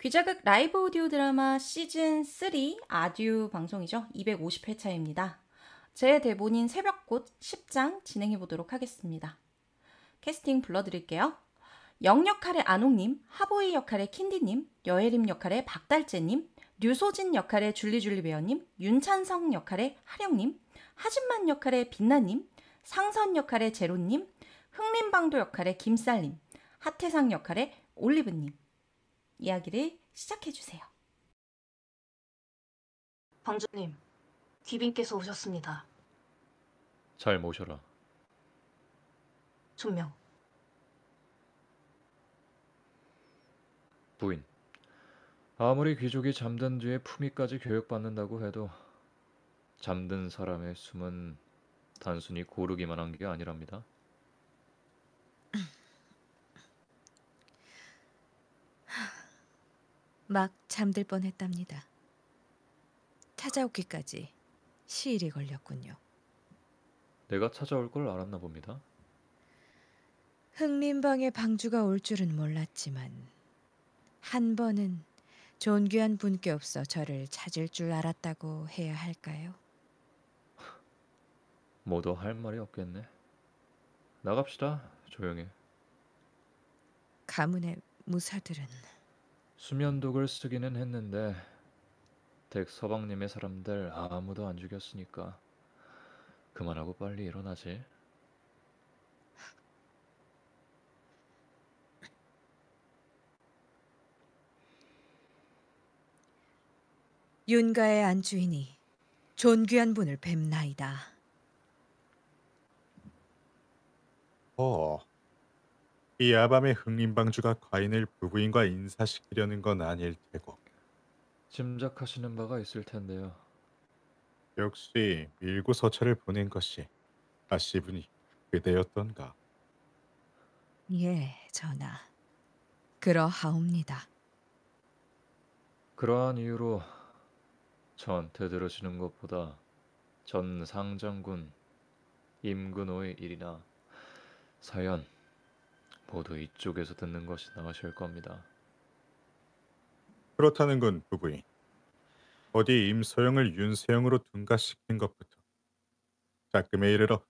귀자극 라이브 오디오 드라마 시즌 3 아듀 방송이죠. 250회차입니다. 제 대본인 새벽꽃 10장 진행해 보도록 하겠습니다. 캐스팅 불러드릴게요. 영 역할의 안옥님, 하보이 역할의 킨디님, 여혜림 역할의 박달재님, 류소진 역할의 줄리줄리 배어님, 윤찬성 역할의 하령님, 하진만 역할의 빛나님, 상선 역할의 제로님, 흥림방도 역할의 김쌀님, 하태상 역할의 올리브님. 이야기를 시작해주세요. 방주님, 귀빈께서 오셨습니다. 잘 모셔라. 존명. 부인. 아무리 귀족이 잠든 뒤에 품위까지 교육받는다고 해도 잠든 사람의 숨은 단순히 고르기만 한 게 아니랍니다. 막 잠들 뻔했답니다. 찾아오기까지 시일이 걸렸군요. 내가 찾아올 걸 알았나 봅니다. 흥림방에 방주가 올 줄은 몰랐지만 한 번은 존귀한 분께 없어 저를 찾을 줄 알았다고 해야 할까요? 모두 할 말이 없겠네. 나갑시다. 조용히. 가문의 무사들은 수면독을 쓰기는 했는데 댁 서방님의 사람들 아무도 안 죽였으니까 그만하고 빨리 일어나지. 윤가의 안주인이 존귀한 분을 뵙나이다. 이 야밤에 흥림방주가 과인을 부부인과 인사시키려는 건 아닐 테고 짐작하시는 바가 있을 텐데요. 역시 밀고서찰을 보낸 것이 아씨분이 그대였던가. 예, 전하. 그러하옵니다. 그러한 이유로 저한테 들으시는 것보다 전 상장군, 임근호의 일이나 사연 모두 이쪽에서 듣는 것이 나으실 겁니다. 그렇다는 건 부부인. 어디 임소영을 윤세영으로 둔갑시킨 것부터 작금에 이르러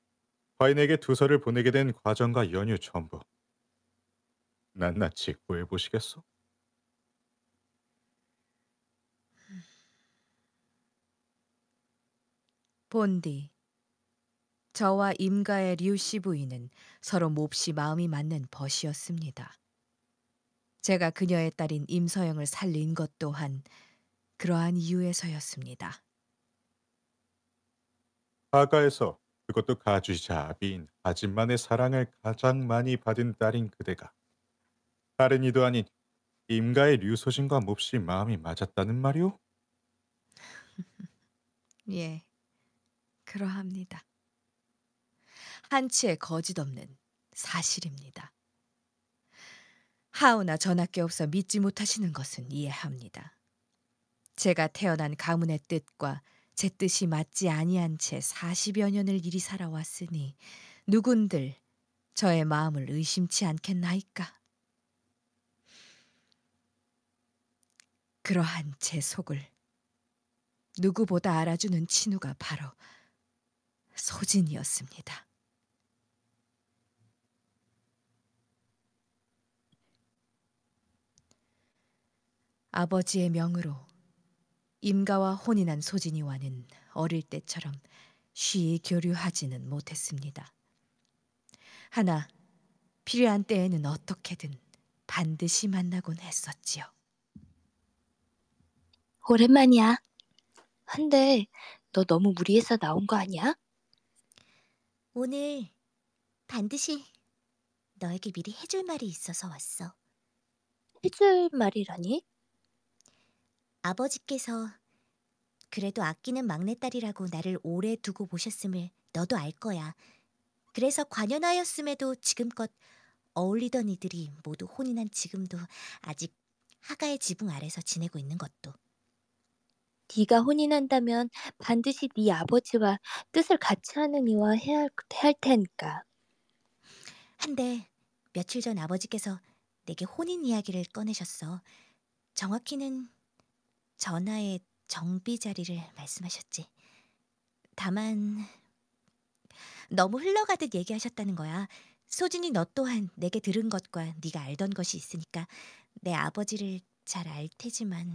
과인에게 두서를 보내게 된 과정과 연유 전부 낱낱이 구해보시겠소? 본디 저와 임가의 류씨 부인은 서로 몹시 마음이 맞는 벗이었습니다. 제가 그녀의 딸인 임서영을 살린 것 또한 그러한 이유에서였습니다. 하가에서 그것도 가주이자 아비인 아진만의 사랑을 가장 많이 받은 딸인 그대가 다른 이도 아닌 임가의 류소신과 몹시 마음이 맞았다는 말이오? 예, 그러합니다. 한치의 거짓 없는 사실입니다. 하오나 전하께 없어 믿지 못하시는 것은 이해합니다. 제가 태어난 가문의 뜻과 제 뜻이 맞지 아니한 채 40여 년을 이리 살아왔으니 누군들 저의 마음을 의심치 않겠나이까? 그러한 제 속을 누구보다 알아주는 친우가 바로 소진이었습니다. 아버지의 명으로 임가와 혼인한 소진이와는 어릴 때처럼 쉬이 교류하지는 못했습니다. 하나 필요한 때에는 어떻게든 반드시 만나곤 했었지요. 오랜만이야. 한데 너 너무 무리해서 나온 거 아니야? 오늘 반드시 너에게 미리 해줄 말이 있어서 왔어. 해줄 말이라니? 아버지께서 그래도 아끼는 막내딸이라고 나를 오래 두고 보셨음을 너도 알 거야. 그래서 관연하였음에도 지금껏 어울리던 이들이 모두 혼인한 지금도 아직 하가의 지붕 아래서 지내고 있는 것도. 네가 혼인한다면 반드시 네 아버지와 뜻을 같이 하는 이와 할 테니까. 한데 며칠 전 아버지께서 내게 혼인 이야기를 꺼내셨어. 정확히는 전하의 정비 자리를 말씀하셨지. 다만 너무 흘러가듯 얘기하셨다는 거야. 소진이 너 또한 내게 들은 것과 네가 알던 것이 있으니까 내 아버지를 잘 알 테지만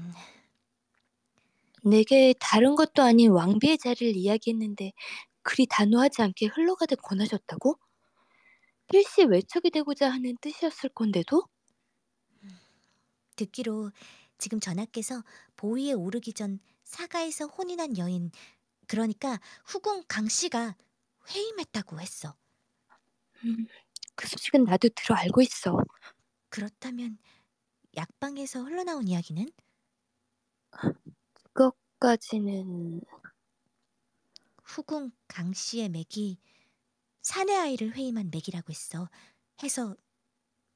내게 다른 것도 아닌 왕비의 자리를 이야기했는데 그리 단호하지 않게 흘러가듯 권하셨다고? 필시 외척이 되고자 하는 뜻이었을 건데도? 듣기로 지금 전하께서 보위에 오르기 전 사가에서 혼인한 여인, 그러니까 후궁 강씨가 회임했다고 했어. 음, 그 소식은 나도 들어 알고 있어. 그렇다면 약방에서 흘러나온 이야기는? 그것까지는... 후궁 강씨의 맥이 사내 아이를 회임한 맥이라고 했어. 해서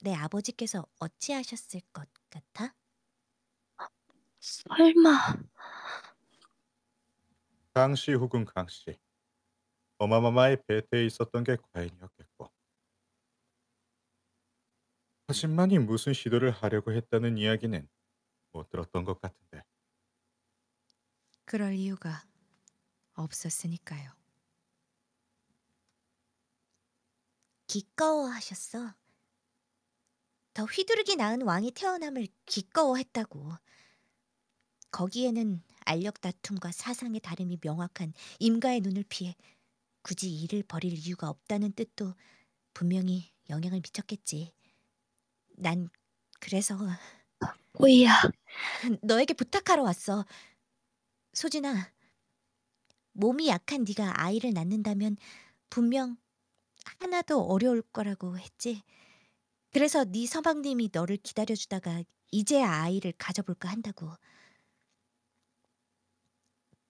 내 아버지께서 어찌하셨을 것 같아? 설마... 강씨 후궁 강씨. 어마마마의 배태에 있었던 게 과인이었겠고. 하신만이 무슨 시도를 하려고 했다는 이야기는 못 들었던 것 같은데. 그럴 이유가 없었으니까요. 기꺼워하셨어. 더 휘두르기 나은 왕이 태어남을 기꺼워했다고. 거기에는 알력 다툼과 사상의 다름이 명확한 임가의 눈을 피해 굳이 일을 벌일 이유가 없다는 뜻도 분명히 영향을 미쳤겠지. 난 그래서 호이야, 너에게 부탁하러 왔어. 소진아, 몸이 약한 네가 아이를 낳는다면 분명 하나도 어려울 거라고 했지. 그래서 네 서방님이 너를 기다려주다가 이제야 아이를 가져볼까 한다고.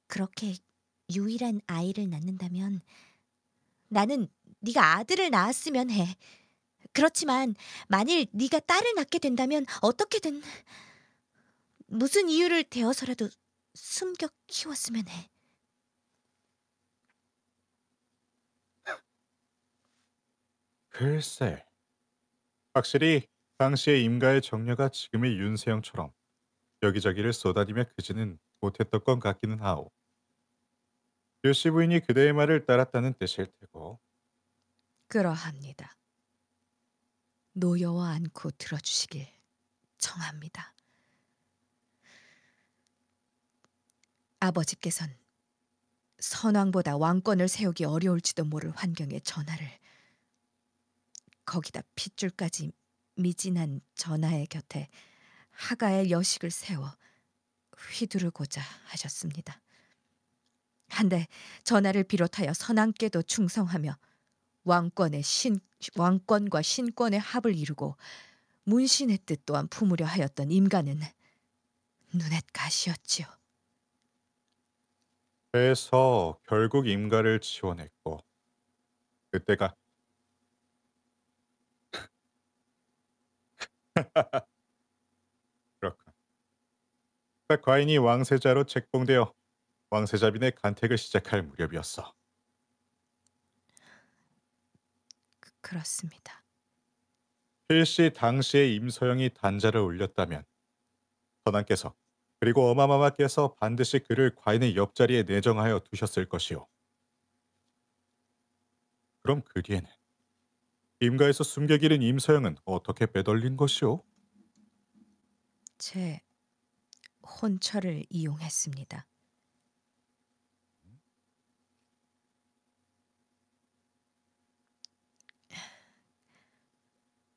그렇게 유일한 아이를 낳는다면 나는 네가 아들을 낳았으면 해. 그렇지만 만일 네가 딸을 낳게 된다면 어떻게든 무슨 이유를 대어서라도 숨겨 키웠으면 해. 글쎄, 확실히 당시의 임가의 정려가 지금의 윤세영처럼 여기저기를 쏘다니며 크지는 못했던 것 같기는 하오. 류씨 부인이 그대의 말을 따랐다는 뜻일 테고. 그러합니다. 노여워 않고 들어주시길 청합니다. 아버지께선 선왕보다 왕권을 세우기 어려울지도 모를 환경의 전하를, 거기다 핏줄까지 미진한 전하의 곁에 하가의 여식을 세워 휘두르고자 하셨습니다. 한데 전하를 비롯하여 선왕께도 충성하며 왕권과 신권의 합을 이루고 문신의 뜻 또한 품으려 하였던 임가는 눈엣 가시였지요. 그래서 결국 임가를 지원했고, 그때가 그렇군. 딱 과인이 왕세자로 책봉되어 왕세자빈의 간택을 시작할 무렵이었어. 그렇습니다. 필시 당시에 임서영이 단자를 올렸다면 선왕께서 그리고 어마마마께서 반드시 그를 과인의 옆자리에 내정하여 두셨을 것이오. 그럼 그 뒤에는 임가에서 숨겨기른 임서영은 어떻게 빼돌린 것이오? 제 혼처를 이용했습니다.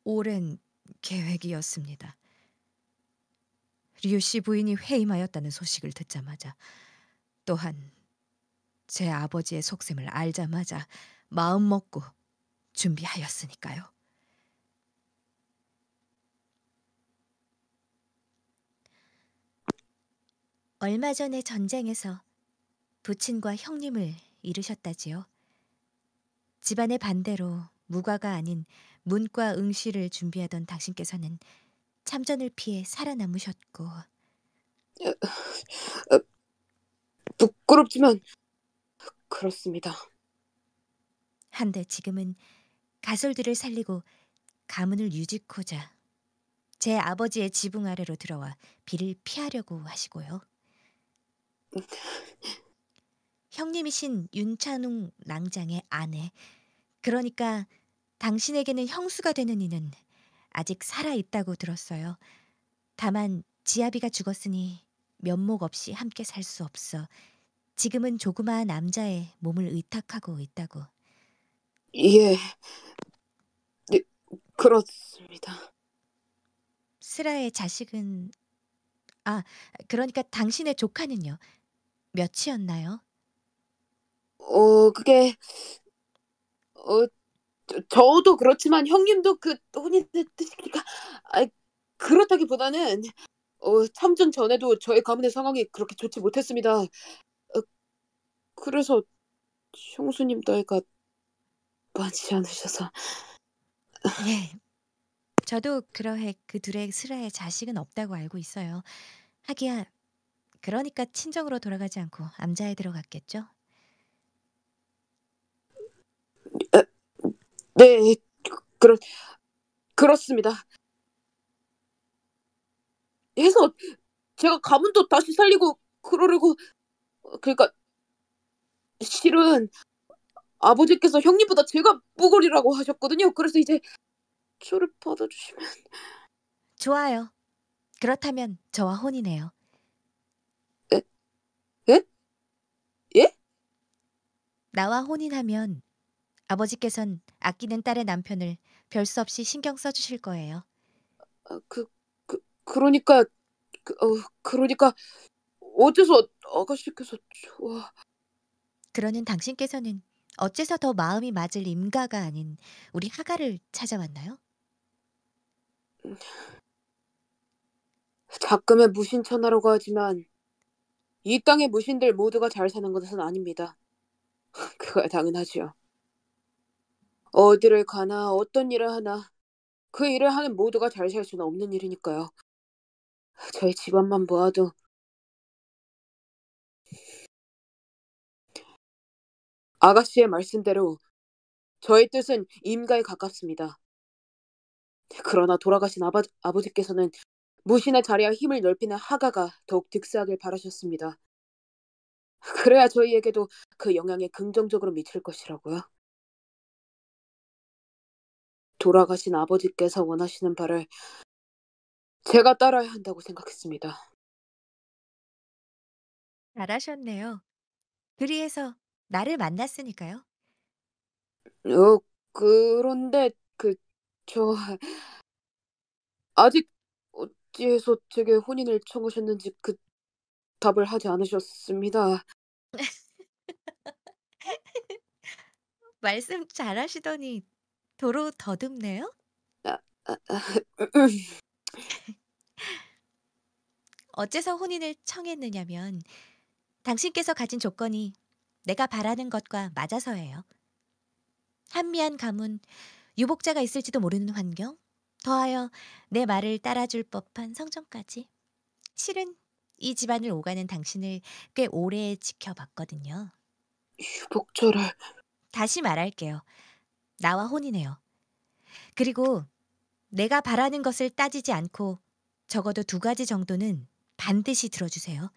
오랜 계획이었습니다. 류씨 부인이 회임하였다는 소식을 듣자마자, 또한 제 아버지의 속셈을 알자마자 마음 먹고 준비하였으니까요. 얼마 전에 전쟁에서 부친과 형님을 잃으셨다지요. 집안의 반대로 무과가 아닌 문과 응시를 준비하던 당신께서는 참전을 피해 살아남으셨고, 부끄럽지만 그렇습니다. 한데 지금은 가솔들을 살리고 가문을 유지코자 제 아버지의 지붕 아래로 들어와 비를 피하려고 하시고요. 형님이신 윤찬웅 낭장의 아내, 그러니까 당신에게는 형수가 되는 이는 아직 살아있다고 들었어요. 다만 지아비가 죽었으니 면목 없이 함께 살 수 없어 지금은 조그마한 남자의 몸을 의탁하고 있다고. 예, 네, 그렇습니다. 슬아의 자식은 그러니까 당신의 조카는요? 몇이었나요? 그게 저도 그렇지만 형님도 그 혼인의 뜻이니까 그렇다기보다는 참전 전에도 저희 가문의 상황이 그렇게 좋지 못했습니다. 그래서 형수님 나이가 많지 않으셔서. 예, 저도 그러해 그 둘의 슬아의 자식은 없다고 알고 있어요. 하기야 그러니까 친정으로 돌아가지 않고 암자에 들어갔겠죠? 네, 그렇 그렇습니다. 해서 제가 가문도 다시 살리고 그러려고. 그러니까 실은 아버지께서 형님보다 제가 무골이라고 하셨거든요. 그래서 이제 저를 받아주시면. 좋아요. 그렇다면 저와 혼이네요. 에? 에? 예? 나와 혼인하면 아버지께선 아끼는 딸의 남편을 별 수 없이 신경 써주실 거예요. 그러니까 그러니까 어째서 아가씨께서 좋아. 그러는 당신께서는 어째서 더 마음이 맞을 임가가 아닌 우리 하가를 찾아왔나요? 작금의 무신천하라고 하지만 이 땅의 무신들 모두가 잘 사는 것은 아닙니다. 그거야 당연하지요. 어디를 가나 어떤 일을 하나 그 일을 하는 모두가 잘 살 수는 없는 일이니까요. 저희 집안만 보아도 아가씨의 말씀대로 저희 뜻은 임가에 가깝습니다. 그러나 돌아가신 아버지께서는 무신의 자리와 힘을 넓히는 하가가 더욱 득세하길 바라셨습니다. 그래야 저희에게도 그 영향이 긍정적으로 미칠 것이라고요. 돌아가신 아버지께서 원하시는 바를 제가 따라야 한다고 생각했습니다. 잘하셨네요. 그리해서 나를 만났으니까요. 그런데 저 아직 어찌해서 제게 혼인을 청하셨는지 답을 하지 않으셨습니다. 말씀 잘하시더니 도로 더듬네요. 아, 아, 아, 어째서 혼인을 청했느냐면 당신께서 가진 조건이 내가 바라는 것과 맞아서예요. 한미한 가문, 유복자가 있을지도 모르는 환경, 더하여 내 말을 따라줄 법한 성정까지. 실은 이 집안을 오가는 당신을 꽤 오래 지켜봤거든요. 유복절을. 다시 말할게요. 나와 혼이네요. 그리고 내가 바라는 것을 따지지 않고 적어도 2가지 정도는 반드시 들어주세요.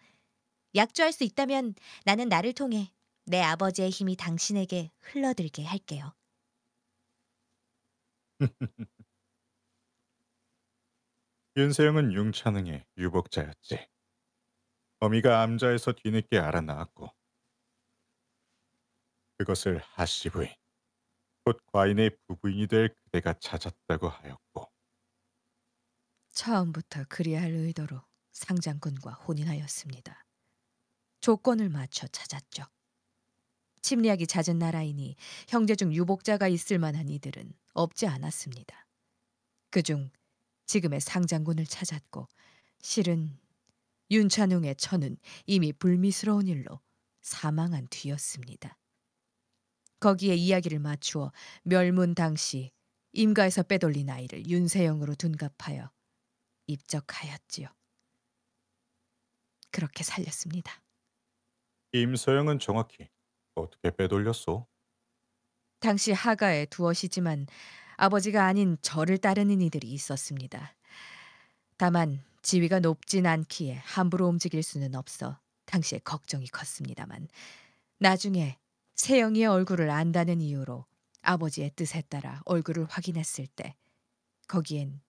약조할 수 있다면 나는 나를 통해 내 아버지의 힘이 당신에게 흘러들게 할게요. 윤세영은 융찬응의 유복자였지. 어미가 암자에서 뒤늦게 알아나왔고 그것을 하씨 부인, 곧 과인의 부부인이 될 그대가 찾았다고 하였고 처음부터 그리할 의도로 상장군과 혼인하였습니다. 조건을 맞춰 찾았죠. 침략이 잦은 나라이니 형제 중 유복자가 있을 만한 이들은 없지 않았습니다. 그중 지금의 상장군을 찾았고 실은 윤찬웅의 처는 이미 불미스러운 일로 사망한 뒤였습니다. 거기에 이야기를 맞추어 멸문 당시 임가에서 빼돌린 아이를 윤세영으로 둔갑하여 입적하였지요. 그렇게 살렸습니다. 임서영은 정확히 어떻게 빼돌렸소? 당시 하가에 두엇이지만 아버지가 아닌 저를 따르는 이들이 있었습니다. 다만 지위가 높진 않기에 함부로 움직일 수는 없어 당시에 걱정이 컸습니다만 나중에 세영이의 얼굴을 안다는 이유로 아버지의 뜻에 따라 얼굴을 확인했을 때 거기엔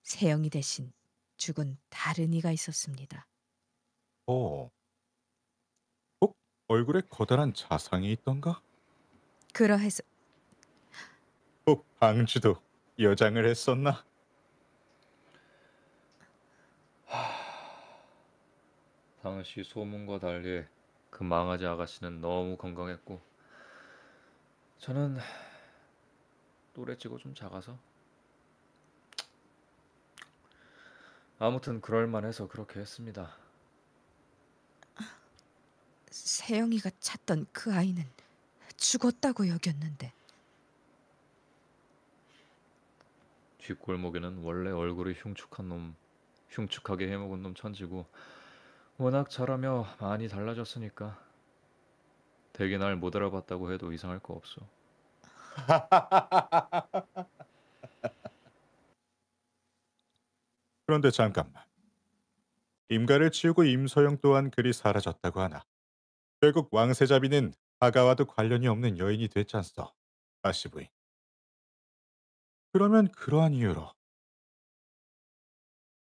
세영이 대신 죽은 다른 이가 있었습니다. 어, 혹 얼굴에 커다란 자상이 있던가? 그러해서 혹 방주도 여장을 했었나? 당시 소문과 달리 그 망아지 아가씨는 너무 건강했고 저는 또래치고 좀 작아서 아무튼 그럴만해서 그렇게 했습니다. 세영이가 찾던 그 아이는 죽었다고 여겼는데 뒷골목에는 원래 얼굴이 흉측하게 해먹은 놈 천지고 워낙 잘하며 많이 달라졌으니까 되게 날 못 알아봤다고 해도 이상할 거 없어. 그런데 잠깐만. 임가를 치우고 임소영 또한 그리 사라졌다고 하나. 결국 왕세자비는 하가와도 관련이 없는 여인이 됐잖소. 아시 부인. 그러면 그러한 이유로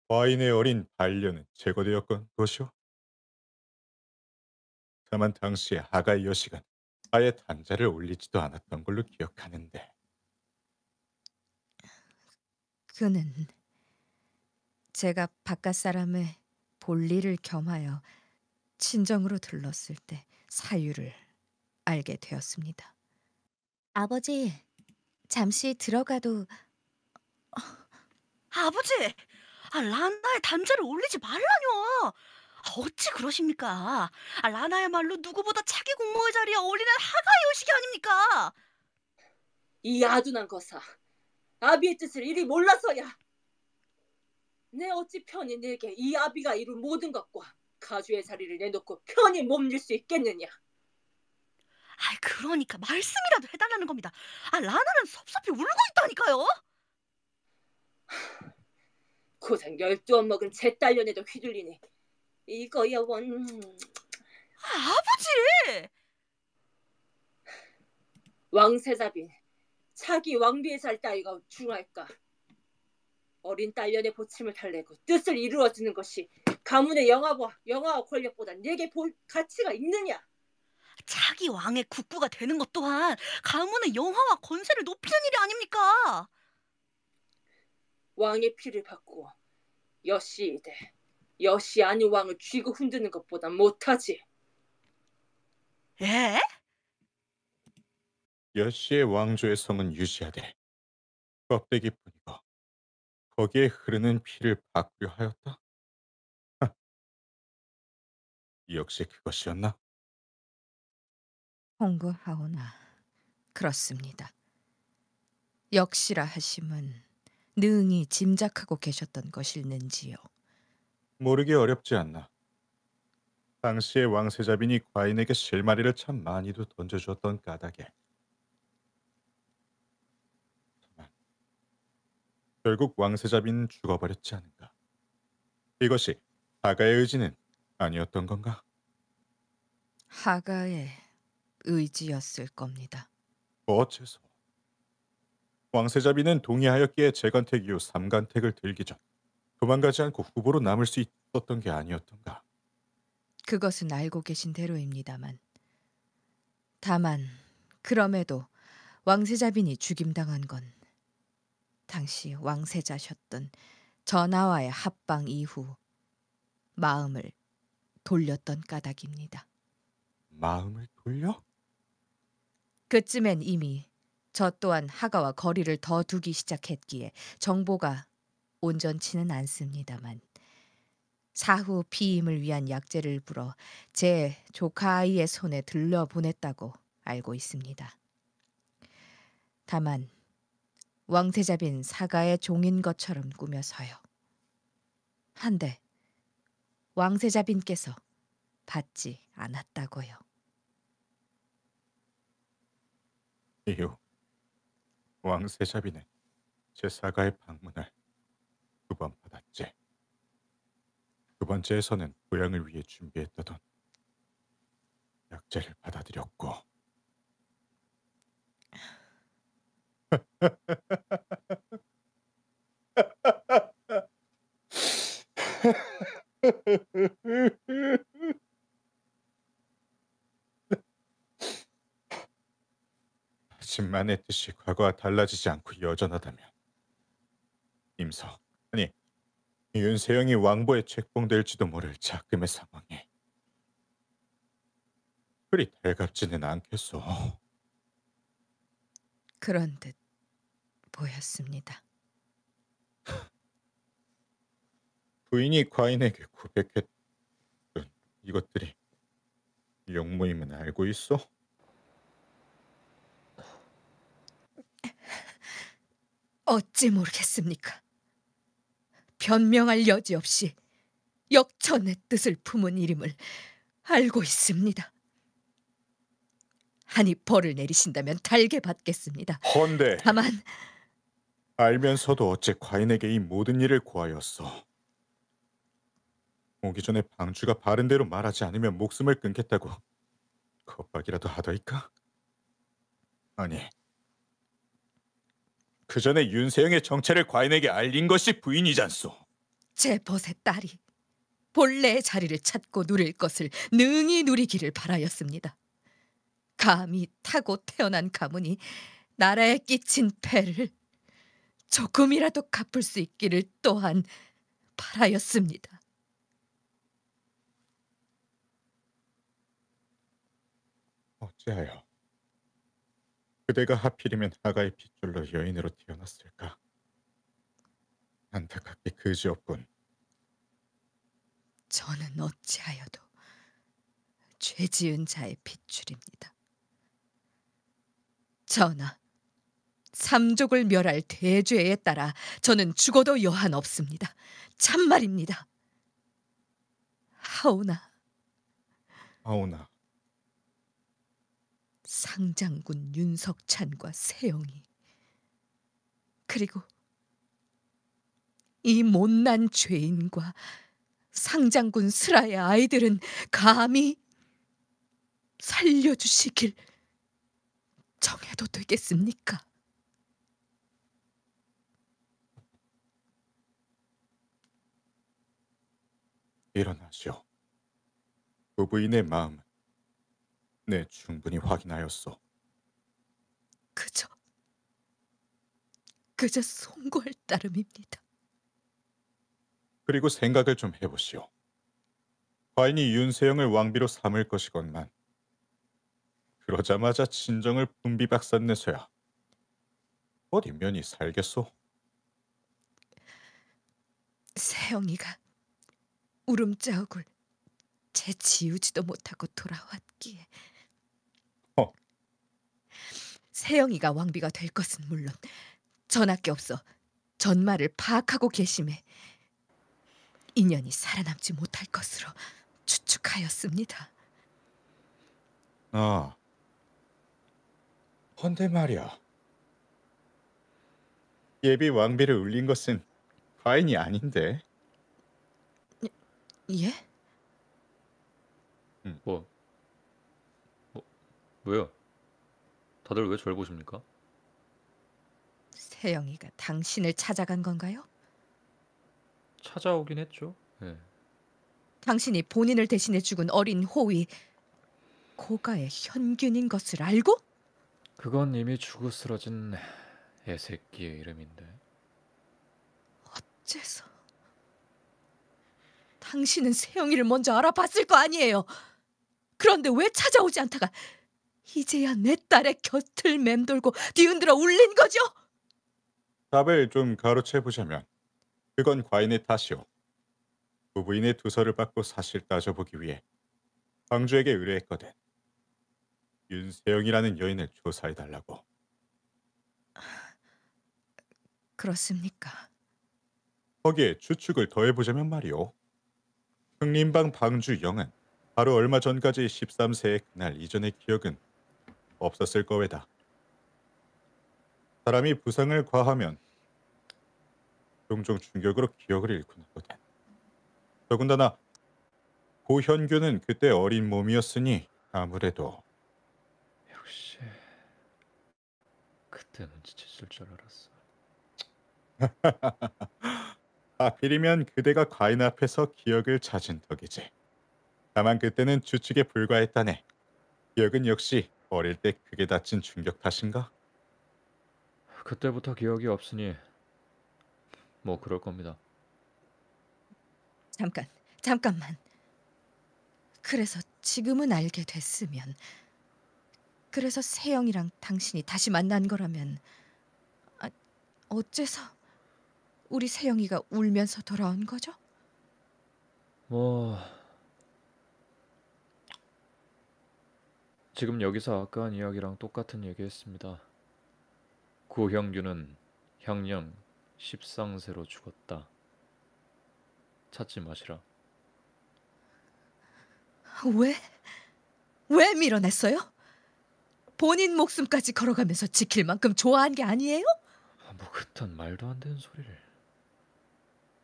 과인의 어린 반려는 제거되었건 것이오. 다만 당시에 하가의 여식은 아예 단자를 올리지도 않았던 걸로 기억하는데. 그는 제가 바깥 사람의 볼일을 겸하여 친정으로 들렀을 때 사유를 알게 되었습니다. 아버지, 잠시 들어가도 아버지! 라나의 단자를 올리지 말라뇨! 어찌 그러십니까? 라나야말로 누구보다 차기 공모의 자리에 어울리는 하가의 여식이 아닙니까? 이 아둔한 거사. 아비의 뜻을 이리 몰라서야. 내 어찌 편히 내게 이 아비가 이룬 모든 것과 가주의 자리를 내놓고 편히 몸릴 수 있겠느냐. 그러니까 말씀이라도 해달라는 겁니다. 라나는 섭섭히 울고 있다니까요. 고작 12원 먹은 제 딸년에도 휘둘리니 이거야 원. 아버지! 왕세자빈 차기 왕비의 살 따위가 중할까. 어린 딸년의 보침을 달래고 뜻을 이루어주는 것이 가문의 영화와 권력보다 내게 볼 가치가 있느냐. 차기 왕의 국부가 되는 것 또한 가문의 영화와 권세를 높이는 일이 아닙니까? 왕의 피를 받고 여시이되 여시 아닌 왕을 쥐고 흔드는 것보다 못하지. 예? 여씨의 왕조의 성은 유지하되 껍데기뿐이고 거기에 흐르는 피를 바꾸려 하였다. 역시 그것이었나? 홍구하오나 그렇습니다. 역시라 하심은 능히 짐작하고 계셨던 것일는지요. 모르기 어렵지 않나. 당시의 왕세자빈이 과인에게 실마리를 참 많이도 던져주었던 까닭에. 다만 결국 왕세자빈은 죽어버렸지 않은가. 이것이 하가의 의지는 아니었던 건가? 하가의 의지였을 겁니다. 어째서? 왕세자빈은 동의하였기에 재간택 이후 삼간택을 들기 전 도망가지 않고 후보로 남을 수 있었던 게 아니었던가. 그것은 알고 계신 대로입니다만 다만 그럼에도 왕세자빈이 죽임당한 건 당시 왕세자셨던 전하와의 합방 이후 마음을 돌렸던 까닭입니다. 마음을 돌려? 그쯤엔 이미 저 또한 하가와 거리를 더 두기 시작했기에 정보가 온전치는 않습니다만 사후 피임을 위한 약재를 불어 제 조카 아이의 손에 들려보냈다고 알고 있습니다. 다만 왕세자빈 사가의 종인 것처럼 꾸며서요. 한데 왕세자빈께서 받지 않았다고요. 이후 왕세자빈은 제 사가의 방문을 두 번 받았지. 두 번째에서는 보양을 위해 준비했다던 약재를 받아들였고 하지만 내 뜻이 과거와 달라지지 않고 여전하다면 임서, 아니 윤세영이 왕보에 책봉될지도 모를 작금의 상황에 그리 달갑지는 않겠소. 그런 듯 보였습니다. 부인이 과인에게 고백했던 이것들이 용모임은 알고 있어? 어찌 모르겠습니까? 변명할 여지 없이 역천의 뜻을 품은 이름을 알고 있습니다. 하니 벌을 내리신다면 달게 받겠습니다. 헌데 다만 알면서도 어째 과인에게 이 모든 일을 고하였어? 오기 전에 방주가 바른 대로 말하지 않으면 목숨을 끊겠다고 겁박이라도 하더이까? 아니, 그 전에 윤세영의 정체를 과인에게 알린 것이 부인이잖소. 제 벗의 딸이 본래의 자리를 찾고 누릴 것을 능히 누리기를 바라였습니다. 감히 타고 태어난 가문이 나라에 끼친 폐를 조금이라도 갚을 수 있기를 또한 바라였습니다. 어찌하여 그대가 하필이면 하가의 핏줄로 여인으로 태어났을까? 안타깝게 그지없군. 저는 어찌하여도 죄지은 자의 핏줄입니다. 전하, 삼족을 멸할 대죄에 따라 저는 죽어도 여한 없습니다. 참말입니다. 하오나 아오나, 상장군 윤석찬과 세영이 그리고 이 못난 죄인과 상장군 슬아의 아이들은 감히 살려주시길 정해도 되겠습니까? 일어나시오. 부부인의 마음, 네 충분히 확인하였소. 그저 송구할 따름입니다. 그리고 생각을 좀 해보시오. 과인이 윤세영을 왕비로 삼을 것이건만 그러자마자 친정을 분비박산내서야 어디 면이 살겠소? 세영이가 울음자욱을 제 지우지도 못하고 돌아왔기에 어. 세영이가 왕비가 될 것은 물론 전하께 없어 전말을 파악하고 계심에 인연이 살아남지 못할 것으로 추측하였습니다. 아, 헌데 말이야. 예비 왕비를 울린 것은 과인이 아닌데. 예? 뭐, 왜요? 다들 왜 절 보십니까? 세영이가 당신을 찾아간 건가요? 찾아오긴 했죠. 예. 당신이 본인을 대신해 죽은 어린 호위 고가의 현균인 것을 알고? 그건 이미 죽어 쓰러진 애새끼의 이름인데. 어째서? 당신은 세영이를 먼저 알아봤을 거 아니에요. 그런데 왜 찾아오지 않다가 이제야 내 딸의 곁을 맴돌고 뒤흔들어 울린 거죠? 답을 좀 가로채 보자면 그건 과인의 탓이오. 부부인의 두서를 받고 사실 따져보기 위해 방주에게 의뢰했거든. 윤세영이라는 여인을 조사해달라고. 그렇습니까? 거기에 추측을 더해보자면 말이오. 흥림방 방주 영은 바로 얼마 전까지 13세의 그날 이전의 기억은 없었을 거외다. 사람이 부상을 과하면 종종 충격으로 기억을 잃곤 하거든. 더군다나 고현규는 그때 어린 몸이었으니 아무래도 역시 그때 눈치챘을 줄 알았어. 하필이면 그대가 과인 앞에서 기억을 찾은 덕이지. 다만 그때는 추측에 불과했다네. 기억은 역시 어릴 때 크게 다친 충격 탓인가? 그때부터 기억이 없으니 뭐 그럴 겁니다. 잠깐만. 그래서 지금은 알게 됐으면, 그래서 세영이랑 당신이 다시 만난 거라면, 어째서 우리 세영이가 울면서 돌아온 거죠? 뭐 지금 여기서 아까 한 이야기랑 똑같은 얘기했습니다. 고형규는 향령 10상세로 죽었다. 찾지 마시라. 왜? 왜 밀어냈어요? 본인 목숨까지 걸어가면서 지킬 만큼 좋아한 게 아니에요? 뭐 그딴 말도 안 되는 소리를.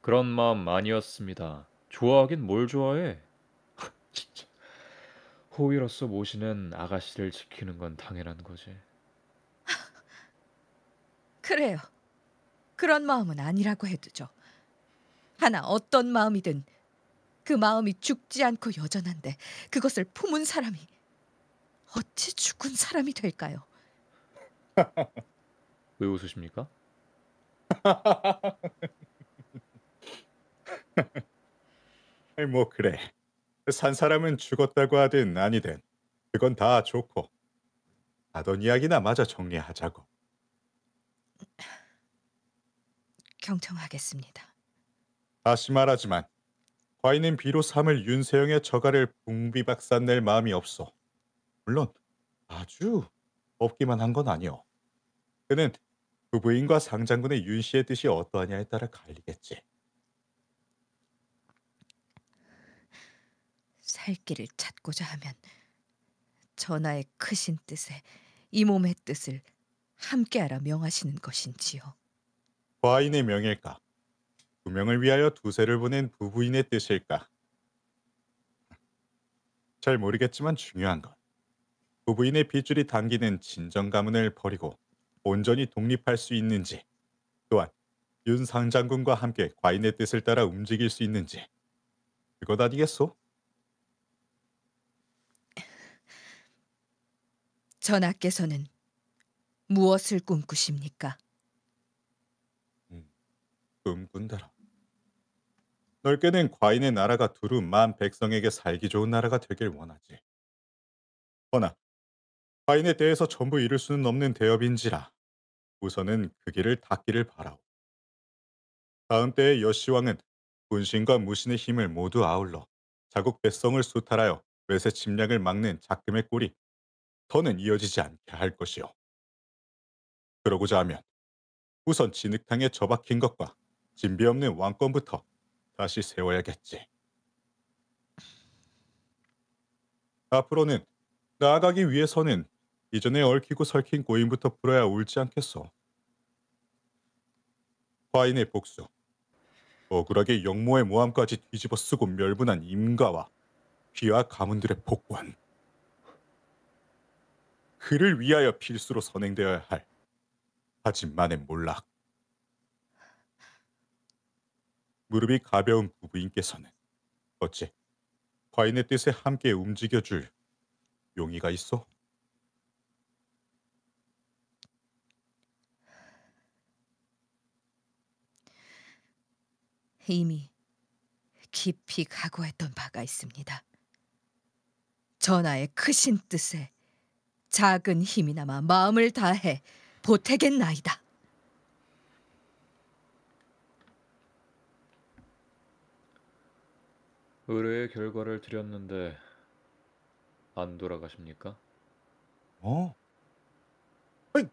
그런 마음 아니었습니다. 좋아하긴 뭘 좋아해? 진짜. 호위로서 모시는 아가씨를 지키는 건 당연한 거지. 그래요. 그런 마음은 아니라고 해두죠. 하나 어떤 마음이든 그 마음이 죽지 않고 여전한데 그것을 품은 사람이 어찌 죽은 사람이 될까요? 왜 웃으십니까? 아이, 뭐 그래. 산 사람은 죽었다고 하든 아니든 그건 다 좋고 하던 이야기나 마저 정리하자고. 경청하겠습니다. 다시 말하지만 과인은 비로 삼을 윤세영의 처가를 붕비박산 낼 마음이 없어. 물론 아주 없기만 한 건 아니오. 그는 부부인과 상장군의 윤 씨의 뜻이 어떠하냐에 따라 갈리겠지. 살 길을 찾고자 하면 전하의 크신 뜻에 이 몸의 뜻을 함께하라 명하시는 것인지요. 과인의 명일까? 부명을 위하여 두세를 보낸 부부인의 뜻일까? 잘 모르겠지만 중요한 건 부부인의 빗줄이 당기는 진정 가문을 버리고 온전히 독립할 수 있는지, 또한 윤 상장군과 함께 과인의 뜻을 따라 움직일 수 있는지, 그것 아니겠소? 전하께서는 무엇을 꿈꾸십니까? 꿈꾼다라. 넓게는 과인의 나라가 두루 만 백성에게 살기 좋은 나라가 되길 원하지. 허나 과인에 대해서 전부 이룰 수는 없는 대업인지라 우선은 그 길을 닿기를 바라오. 다음 때의 여시왕은 군신과 무신의 힘을 모두 아울러 자국 백성을 수탈하여 외세 침략을 막는 작금의 꼴이 더는 이어지지 않게 할 것이오. 그러고자 하면 우선 진흙탕에 처박힌 것과 진비 없는 왕권부터 다시 세워야겠지. 앞으로는 나아가기 위해서는 이전에 얽히고 설킨 고인부터 풀어야 옳지 않겠소. 과인의 복수, 억울하게 영모의 모함까지 뒤집어 쓰고 멸분한 임가와 귀하 가문들의 복권, 그를 위하여 필수로 선행되어야 할 하진만의 몰락. 무릎이 가벼운 부부인께서는 어찌 과인의 뜻에 함께 움직여줄 용의가 있어? 이미 깊이 각오했던 바가 있습니다. 전하의 크신 뜻에 작은 힘이나마 마음을 다해 보태겠나이다. 의뢰의 결과를 드렸는데 안 돌아가십니까? 어? 아이,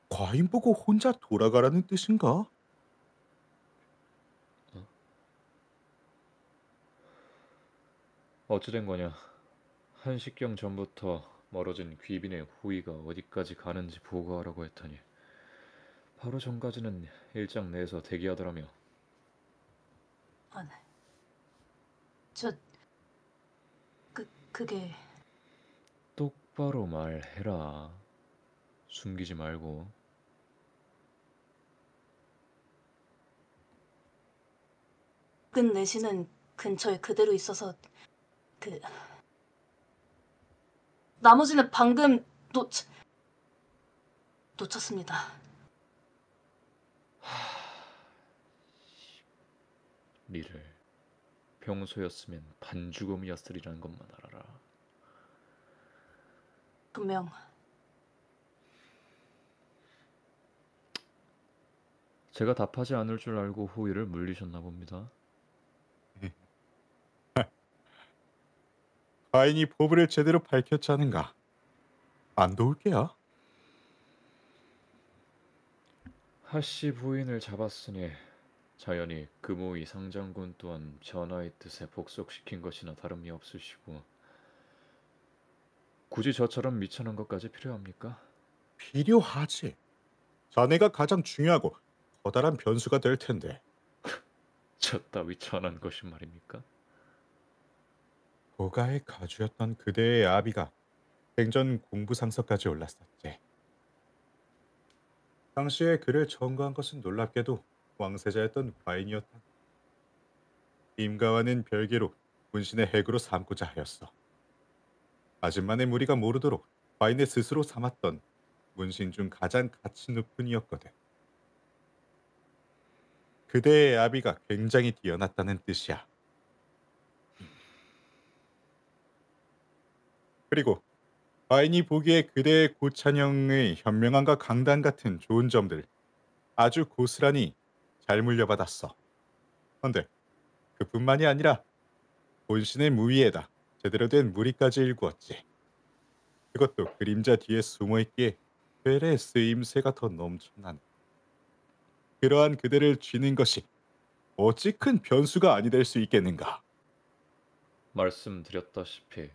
과인 보고 혼자 돌아가라는 뜻인가? 어찌된 거냐? 한식경 전부터 멀어진 귀빈의 후위가 어디까지 가는지 보고하라고 했더니 바로 전까지는 일장 내에서 대기하더라며. 아, 네. 저, 그게 똑바로 말해라. 숨기지 말고. 끝내시는 근처에 그대로 있어서 그 나머지는 방금 놓쳤습니다. 리를 평소였으면 반죽음이었으리라는 것만 알아라. 분명 제가 답하지 않을 줄 알고 호의를 물리셨나 봅니다. 과인이 포부를 제대로 밝혔지 않은가? 안 도울게야. 하씨 부인을 잡았으니 자연히 금오이 상장군 또한 전하의 뜻에 복속시킨 것이나 다름이 없으시고 굳이 저처럼 미천한 것까지 필요합니까? 필요하지. 자네가 가장 중요하고 커다란 변수가 될 텐데. 저 따위 천한 것이 말입니까? 고가의 가주였던 그대의 아비가 생전 공부상석까지 올랐었지. 당시에 그를 청구한 것은 놀랍게도 왕세자였던 과인이었다. 임가와는 별개로 문신의 핵으로 삼고자 하였어. 아줌마네 무리가 모르도록 과인의 스스로 삼았던 문신 중 가장 가치 높은 이었거든. 그대의 아비가 굉장히 뛰어났다는 뜻이야. 그리고 과인이 보기에 그대의 고찬영의 현명함과 강단 같은 좋은 점들 아주 고스란히 잘 물려받았어. 그런데 그뿐만이 아니라 본신의 무위에다 제대로 된 무리까지 일구었지. 그것도 그림자 뒤에 숨어있기에 되레 쓰임새가 더 넘쳐나는. 그러한 그대를 쥐는 것이 어찌 큰 변수가 아니 될 수 있겠는가. 말씀드렸다시피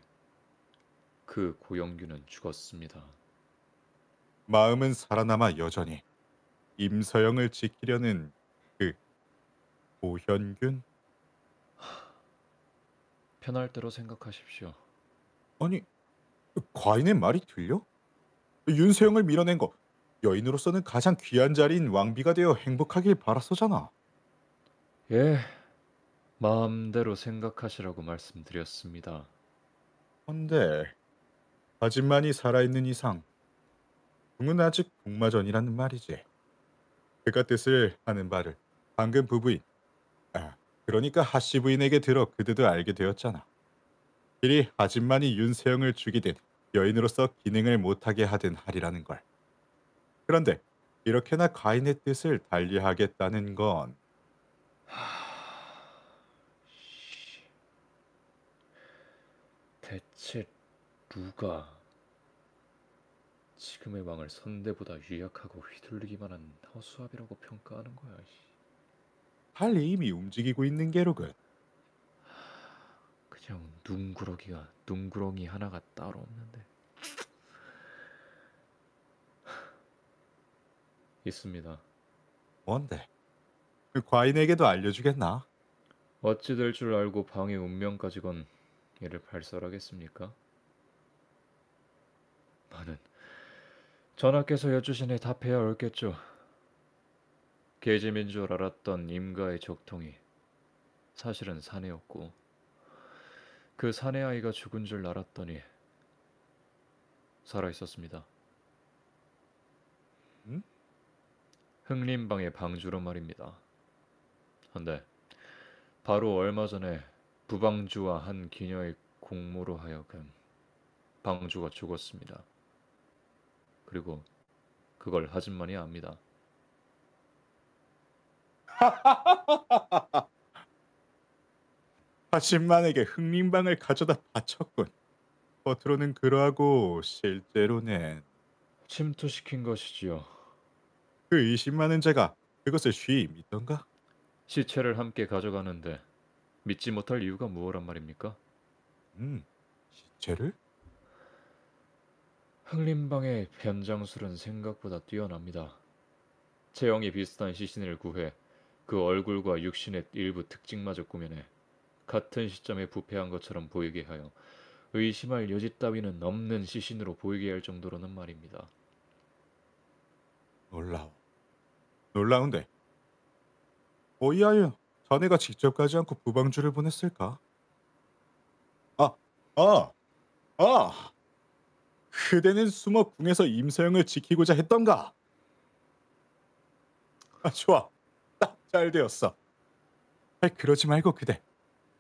그 고영규는 죽었습니다. 마음은 살아남아 여전히 임서영을 지키려는 그 오현균? 편할 대로 생각하십시오. 아니, 과인의 말이 들려? 윤세영을 밀어낸 거 여인으로서는 가장 귀한 자리인 왕비가 되어 행복하길 바랐어잖아. 예, 마음대로 생각하시라고 말씀드렸습니다. 헌데 아짐만이 살아있는 이상 궁은 아직 복마전이라는 말이지. 그가 뜻을 하는 바를 방금 부부인 그러니까 하씨 부인에게 들어 그대도 알게 되었잖아. 길이 아짐만이 윤세영을 죽이든 여인으로서 기능을 못하게 하든 하리라는 걸. 그런데 이렇게나 과인의 뜻을 달리하겠다는 건 대체 누가 지금의 왕을 선대보다 유약하고 휘둘리기만 한 허수아비라고 평가하는 거야. 달리 이미 움직이고 있는 게로군. 그냥 둥그러기 하나가 따로 없는데. 있습니다. 뭔데? 그 과인에게도 알려주겠나? 어찌 될 줄 알고 방의 운명까지 건 이를 발설하겠습니까? 나는 전하께서 여쭈시니 답해야 옳겠죠. 계집인 줄 알았던 임가의 적통이 사실은 사내였고 그 사내 아이가 죽은 줄 알았더니 살아 있었습니다. 응? 흥림방의 방주로 말입니다. 한데 바로 얼마 전에 부방주와 한 기녀의 공모로 하여금 방주가 죽었습니다. 그리고 그걸 하진만이 압니다. 하신만에게 흥림방을 가져다 바쳤군. 겉으로는 그러하고 실제로는 침투시킨 것이지요. 그 20만은 제가 그것을 쉬이 믿던가? 시체를 함께 가져가는데 믿지 못할 이유가 무엇란 말입니까? 시체를? 흥림방의 변장술은 생각보다 뛰어납니다. 체형이 비슷한 시신을 구해 그 얼굴과 육신의 일부 특징마저 꾸며내 같은 시점에 부패한 것처럼 보이게 하여 의심할 여지 따위는 없는 시신으로 보이게 할 정도로는 말입니다. 놀라운데 어이하여 자네가 직접 가지 않고 부방주를 보냈을까? 아, 아, 아! 그대는 숨어 궁에서 임서영을 지키고자 했던가? 좋아. 딱 잘 되었어. 그러지 말고 그대.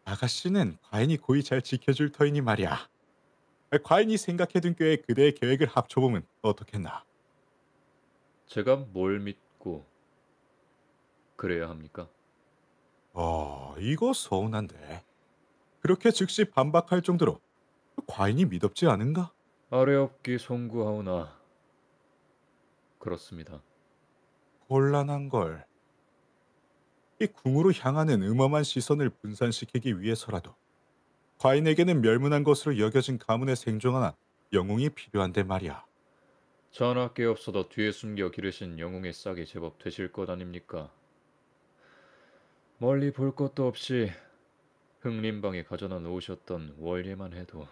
아가씨는 과인이 고이 잘 지켜줄 터이니 말이야. 과인이 생각해둔 꾀에 그대의 계획을 합쳐보면 어떻겠나? 제가 뭘 믿고 그래야 합니까? 이거 서운한데. 그렇게 즉시 반박할 정도로 과인이 미덥지 않은가? 아뢰옵기 송구하오나 그렇습니다. 곤란한 걸. 이 궁으로 향하는 음험한 시선을 분산시키기 위해서라도 과인에게는 멸문한 것으로 여겨진 가문의 생존하나 영웅이 필요한데 말이야. 전하께 없어도 뒤에 숨겨 기르신 영웅의 싹이 제법 되실 것 아닙니까? 멀리 볼 것도 없이 흥림방에 가져다 놓으셨던 월예만 해도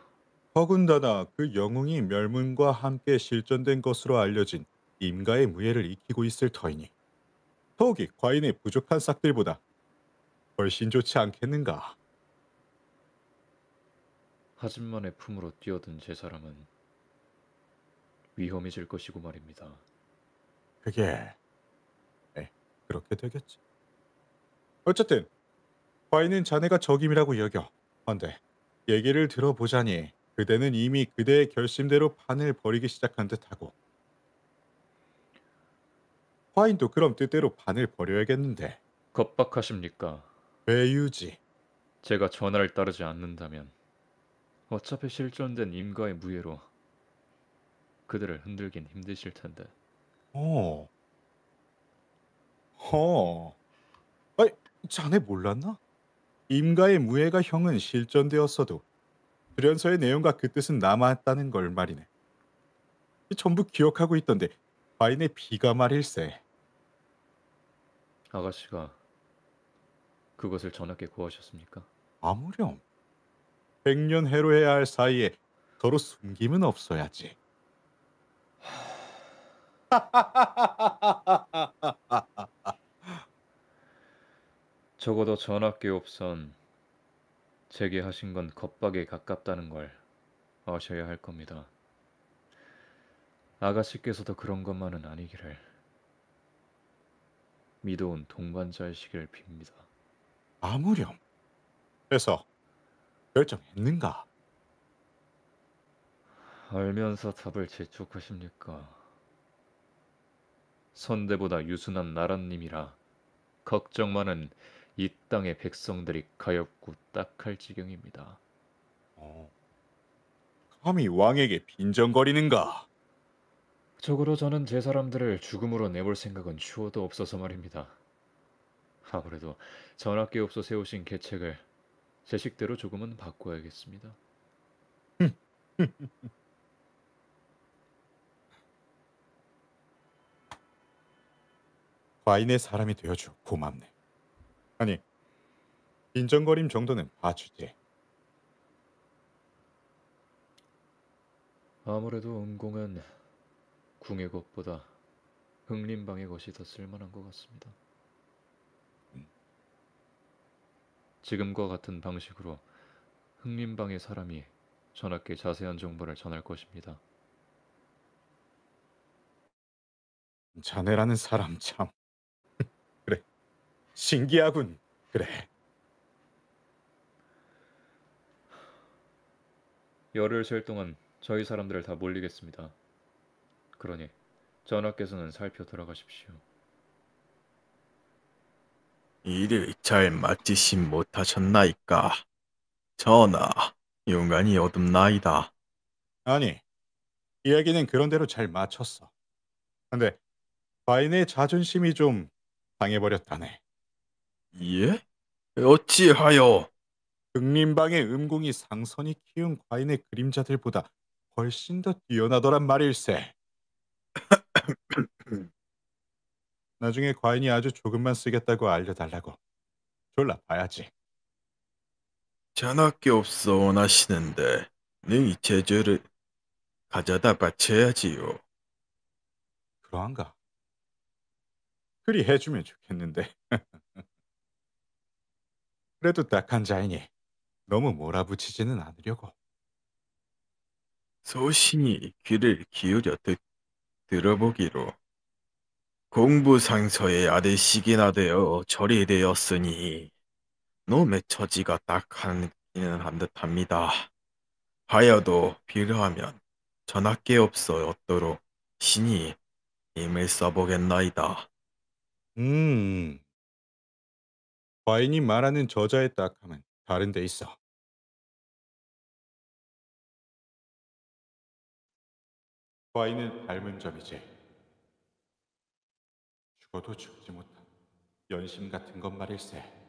더군다나 그 영웅이 멸문과 함께 실전된 것으로 알려진 임가의 무예를 익히고 있을 터이니 더욱이 과인의 부족한 싹들보다 훨씬 좋지 않겠는가? 하진만의 품으로 뛰어든 제 사람은 위험해질 것이고 말입니다. 그게 그렇게 되겠지. 어쨌든 과인은 자네가 적임이라고 여겨. 헌데 얘기를 들어보자니 그대는 이미 그대의 결심대로 판을 벌이기 시작한 듯하고 과인도 그럼 뜻대로 판을 벌여야겠는데 겁박하십니까? 배유지. 제가 전하를 따르지 않는다면 어차피 실전된 임가의 무예로 그들을 흔들긴 힘드실 텐데. 어. 아이, 자네 몰랐나? 임가의 무예가 형은 실전되었어도 주련서의 내용과 그 뜻은 남았다는 걸 말이네. 전부 기억하고 있던데 과인의 비가 말일세. 아가씨가 그것을 전하께 구하셨습니까? 아무렴. 백년 해로해야 할 사이에 서로 숨김은 없어야지. 적어도 전하께 없선 제게 하신 건 겁박에 가깝다는 걸 아셔야 할 겁니다. 아가씨께서도 그런 것만은 아니기를 믿어온 동반자이시길 빕니다. 아무렴. 그래서 결정했는가? 알면서 답을 재촉하십니까? 선대보다 유순한 나라님이라 걱정 많은 이 땅의 백성들이 가엾고 딱할 지경입니다. 감히 왕에게 빈정거리는가? 적어도 저는 제 사람들을 죽음으로 내볼 생각은 추호도 없어서 말입니다. 아무래도 전하께 없어 세우신 계책을 제 식대로 조금은 바꿔야겠습니다. 과인의 사람이 되어주 고맙네. 아니, 빈정거림 정도는 봐주지. 아무래도 음공은 궁의 것보다 흥림방의 것이 더 쓸만한 것 같습니다. 지금과 같은 방식으로 흥림방의 사람이 전하께 자세한 정보를 전할 것입니다. 자네라는 사람 참. 그래, 신기하군. 그래. 열흘 셀 동안 저희 사람들을 다 몰리겠습니다. 그러니 전하께서는 살펴 들어가십시오. 일을 잘 마치시 못하셨나이까? 전하, 용안이 어둡나이다. 아니, 이야기는 그런대로 잘 맞췄어. 근데 과인의 자존심이 좀 상해버렸다네. 예? 어찌하여? 극림방의 음궁이 상선이 키운 과인의 그림자들보다 훨씬 더 뛰어나더란 말일세. 나중에 과인이 아주 조금만 쓰겠다고 알려달라고. 졸라 봐야지. 전학게 없어 원하시는데 네 제주를 가져다 바쳐야지요. 그러한가? 그리 해주면 좋겠는데. 그래도 딱한 자이니 너무 몰아붙이지는 않으려고. 소신이 귀를 기울여 들어보기로 공부상서의 아들식이나 되어 절이 되었으니 놈의 처지가 딱하기는 한 듯합니다. 하여도 필요하면 전학계 없어 얻도록 신이 힘을 써보겠나이다. 과인이 말하는 저자의 딱함은 다른 데 있어. 과인은 닮은 점이지. 죽어도 죽지 못한 연심 같은 것 말일세.